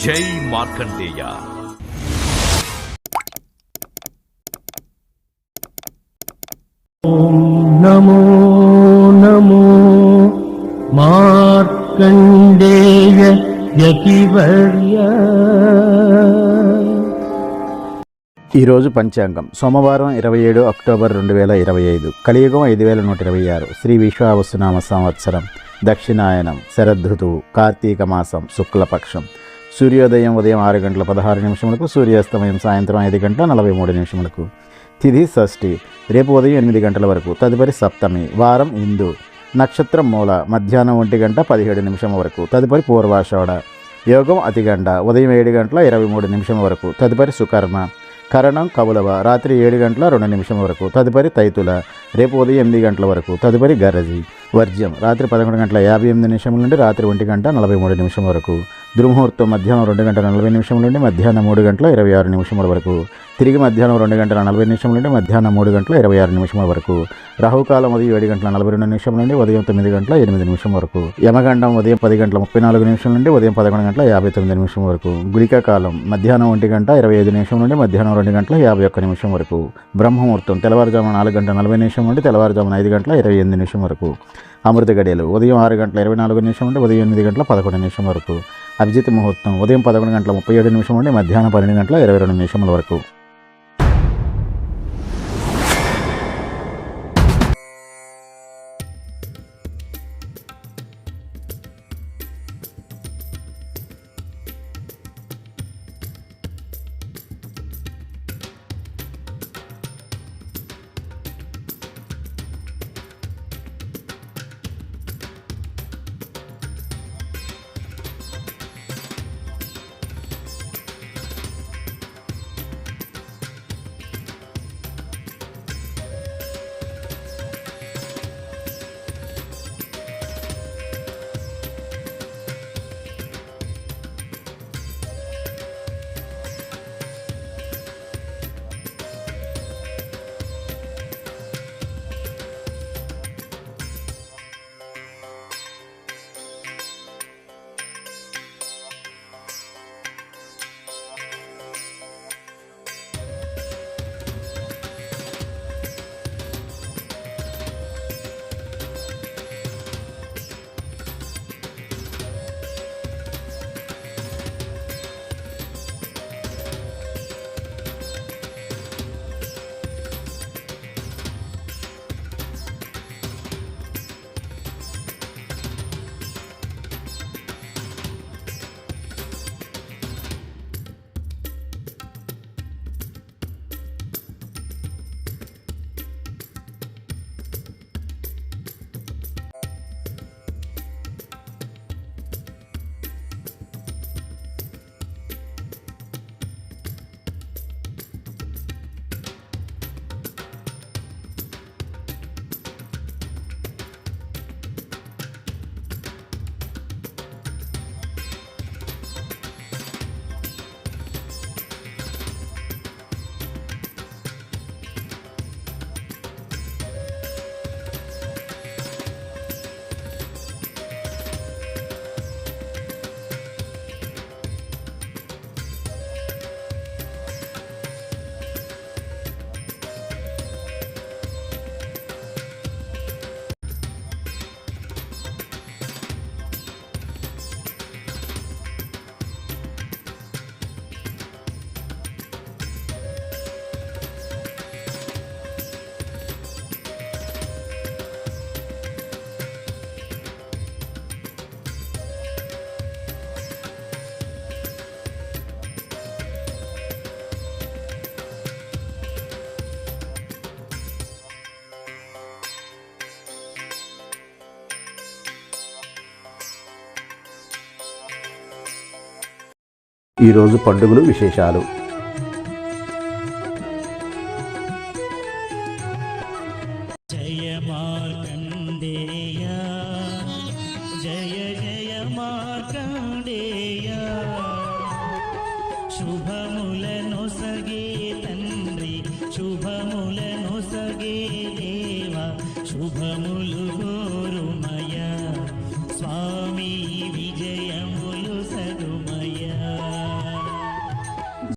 జై మార్కండేయ. నమో నమో మార్కండేయ యతివర్య. ఈరోజు పంచాంగం సోమవారం 27 అక్టోబర్ 2025, కలియుగం 5126, శ్రీ విశ్వావసునామ సంవత్సరం, దక్షిణాయనం, శరదృతువు, కార్తీక మాసం, శుక్లపక్షం. సూర్యోదయం ఉదయం 6 గంటల 16 నిమిషములకు, సూర్యాస్తమయం సాయంత్రం 5 గంటల 43 నిమిషములకు. తిథి షష్ఠి, రేపు ఉదయం 8 గంటల వరకు. తదుపరి సప్తమి. వారం హిందూ. నక్షత్రం మూల, మధ్యాహ్నం 1 గంట 17 నిమిషం వరకు. తదుపరి పూర్వాషాఢ. యోగం అతిగండ, ఉదయం 7 గంటల 23 నిమిషం వరకు. తదుపరి సుకర్మ. కరణం కవులవ, రాత్రి 7 గంటల 2 నిమిషం వరకు. తదుపరి తైతుల, రేపు ఉదయం 8 గంటల వరకు. తదుపరి గరజి. వర్జ్యం, రాత్రి 11 గంటల 58 నిమిషముల నుండి రాత్రి 1 గంట 43 నిమిషం వరకు. దుర్ముహూర్తం మధ్యాహ్నం 2 గంటల 40 నిమిషముల నుండి మధ్యాహ్నం 3 గంటల 26 నిమిషముల వరకు. తిరిగి మధ్యాహ్నం 2 గంటల 40 నిమిషముల నుండి మధ్యాహ్నం 3 గంటల 26 నిమిషముల వరకు. రాహుకాలం ఉదయం 7 గంటల 42 నిమిషముల నుండి ఉదయం 9 గంటల 8 నిమిషం వరకు. యమగండం ఉదయం 10 గంటల 34 నిమిషం నుండి ఉదయం 11 గంటల 59 నిమిషం వరకు. గుళికా కాలం మధ్యాహ్నం 1 గంట 25 నిమిషం నుండి మధ్యాహ్నం 2 గంటల 51 నిమిషం వరకు. బ్రహ్మముహూర్తం తెల్లవారుజామున 4 గంటల 40 నిమిషం నుండి తెల్లవారుజామున 5 గంటల 28 నిమిషం వరకు. అమృత గడియలు ఉదయం 6 గంటల 24 నిమిషం నుండి ఉదయం 8 గంటల 11 నిమిషం వరకు. అభిజిత్ ముహూర్తం ఉదయం 11 గంటల 37 నిమిషం నుండి మధ్యాహ్నం 12 గంటల 22 నిమిషముల వరకు. ఈరోజు పండుగలు విశేషాలు. జయ మార్కండేయ, జయ జయ మార్కండేయ. శుభములను సగే తండ్రి, శుభములను సగే దేవ, శుభము